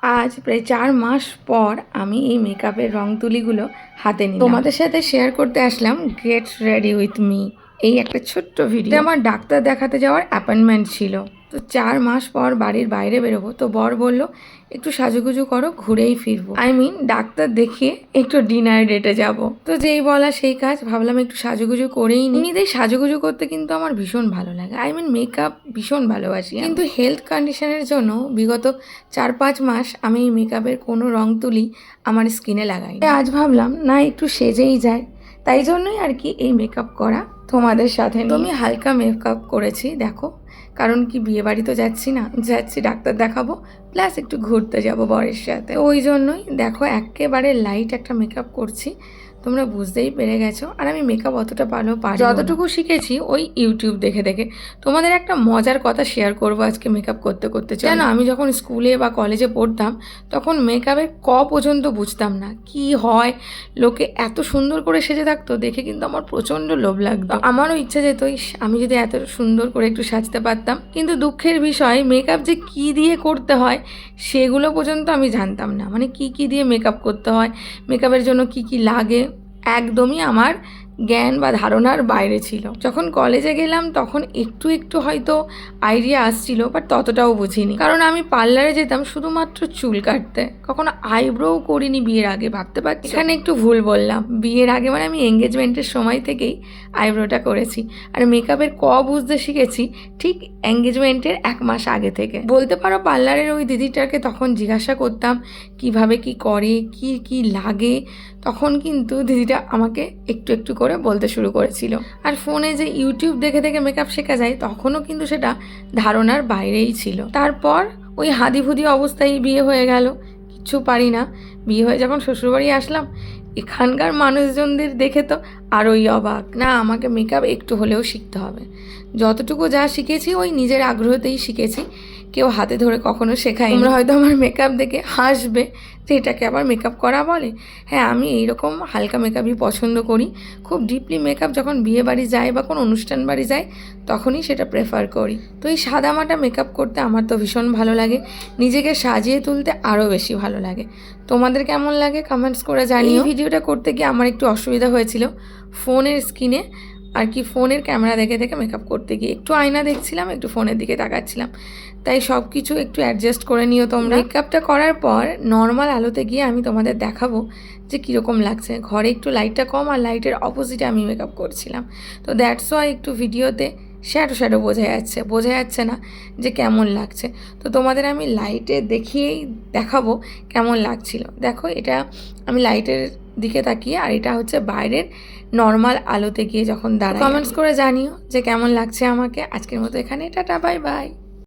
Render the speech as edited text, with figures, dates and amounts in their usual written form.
আজ প্রায় 4 মাস পর আমি এই মেকআপের রং তুলিগুলো হাতে নিলাম। তোমাদের সাথে শেয়ার করতে আসলাম গেট রেডি উইথ মি এই একটা ছোট্ট ভিডিও। আমার ডাক্তার দেখাতে যাওয়ার অ্যাপয়েন্টমেন্ট ছিল, তো 4 মাস পর বাড়ির বাইরে বেরোবো, তো বর বলল একটু সাজুগুজু করো, ঘুরেই ফিরবো। ডাক্তার দেখিয়ে একটু ডিনার ডেটে যাব। তো যেই বলা সেই কাজ, ভাবলাম একটু সাজুগুজু করেই নি। এমনিতেই সাজুগুজু করতে কিন্তু আমার ভীষণ ভালো লাগে, মেকআপ ভীষণ ভালোবাসি। কিন্তু হেলথ কন্ডিশনের জন্য বিগত 4-5 মাস আমি এই মেকআপের কোনো রং তুলি আমার স্কিনে লাগাই। আজ ভাবলাম না একটু সেজেই যায়, তাই জন্যই আর কি এই মেকআপ করা তোমাদের সাথে। আমি হালকা মেকআপ করেছি দেখো, কারণ কি বিয়ে বাড়ি তো যাচ্ছি না, যাচ্ছি ডাক্তার দেখাবো প্লাস একটু ঘুরতে যাব বরের সাথে, ওই জন্যই দেখো একেবারে লাইট একটা মেকআপ করছি। তোমরা বুঝতেই পেরে গেছো। আর আমি মেকআপ অতটা ভালো পারি, যতটুকু শিখেছি ওই ইউটিউব দেখে দেখে। তোমাদের একটা মজার কথা শেয়ার করবো আজকে মেকআপ করতে করতে। জানো, আমি যখন স্কুলে বা কলেজে পড়তাম তখন মেকআপের পর্যন্ত বুঝতাম না কি হয়। লোকে এত সুন্দর করে সেজে থাকতো, দেখে কিন্তু আমার প্রচণ্ড লোভ লাগতো। আমারও ইচ্ছা যেত আমি যদি এত সুন্দর করে একটু সাজতে পারতাম। কিন্তু দুঃখের বিষয়, মেকআপ যে কি দিয়ে করতে হয় সেগুলো পর্যন্ত আমি জানতাম না। কি কি দিয়ে মেকআপ করতে হয়, মেকআপের জন্য কি কি লাগে, একদমই আমার জ্ঞান বা ধারণার বাইরে ছিল। যখন কলেজে গেলাম তখন একটু একটু হয়তো আইডিয়া আসছিল, বাট ততটাও বুঝিনি। কারণ আমি পার্লারে যেতাম শুধুমাত্র চুল কাটতে, কখনো আইব্রোও করিনি বিয়ের আগে। ভাবতে পারছি এখানে একটু ভুল বললাম। বিয়ের আগে আমি এঙ্গেজমেন্টের সময় থেকেই আইব্রোটা করেছি। আর মেকআপের বুঝতে শিখেছি ঠিক এঙ্গেজমেন্টের 1 মাস আগে থেকে। বলতে পারো পার্লারের ওই দিদিটাকে তখন জিজ্ঞাসা করতাম কিভাবে কি করে, কি কি লাগে। তখন কিন্তু দিদিটা আমাকে একটু একটু করে বলতে শুরু করেছিল। আর ফোনে যে ইউটিউব দেখে দেখে মেকআপ শেখা যায়, তখনও কিন্তু সেটা ধারণার বাইরেই ছিল। তারপর ওই হাদিভুদি অবস্থায় বিয়ে হয়ে গেল, কিচ্ছু পারি না। বিয়ে হয়ে যখন শ্বশুরবাড়ি আসলাম, এখানকার মানুষজনদের দেখে তো আরোই অবাক। না, আমাকে মেকআপ একটু হলেও শিখতে হবে। যতটুকু যা শিখেছি ওই নিজের আগ্রহতেই শিখেছি, কেউ হাতে ধরে কখনো শেখাই। তোমরা হয়তো আমার মেকআপ দেখে হাসবে যে এটাকে আবার মেকআপ করা বলে। হ্যাঁ, আমি এইরকম হালকা মেকআপই পছন্দ করি। খুব ডিপলি মেকআপ যখন বিয়ে বাড়ি যায় বা কোনো অনুষ্ঠান বাড়ি যায় তখনই সেটা প্রেফার করি। তো এই সাদামাটা মেকআপ করতে আমার তো ভীষণ ভালো লাগে, নিজেকে সাজিয়ে তুলতে আরও বেশি ভালো লাগে। তোমাদের কেমন লাগে কমেন্টস করে জানিও। ভিডিওটা করতে গিয়ে আমার একটু অসুবিধা হয়েছিল, ফোনের স্ক্রিনে আর কি ফোনের ক্যামেরা দেখে দেখে মেকআপ করতে গিয়ে একটু আয়না দেখছিলাম, একটু ফোনের দিকে তাকাচ্ছিলাম, তাই সব কিছু একটু অ্যাডজাস্ট করে নিও তোমরা। মেকআপটা করার পর নর্মাল আলোতে গিয়ে আমি তোমাদের দেখাবো যে কীরকম লাগছে। ঘরে একটু লাইটটা কম আর লাইটের অপোজিটে আমি মেকআপ করছিলাম, তো দ্যাটস ওয়াই একটু ভিডিওতে শ্যাডো বোঝা যাচ্ছে না যে কেমন লাগছে। তো তোমাদের আমি লাইটে দেখিয়েই দেখাবো কেমন লাগছিল। দেখো, এটা আমি লাইটের দিকে তাকিয়ে, আর এটা হচ্ছে বাইরের নর্মাল আলোতে গিয়ে যখন দাঁড়াই। কমেন্টস করে জানিও যে কেমন লাগছে আমাকে। আজকের মতো এখানে, টাটা, বাই বাই।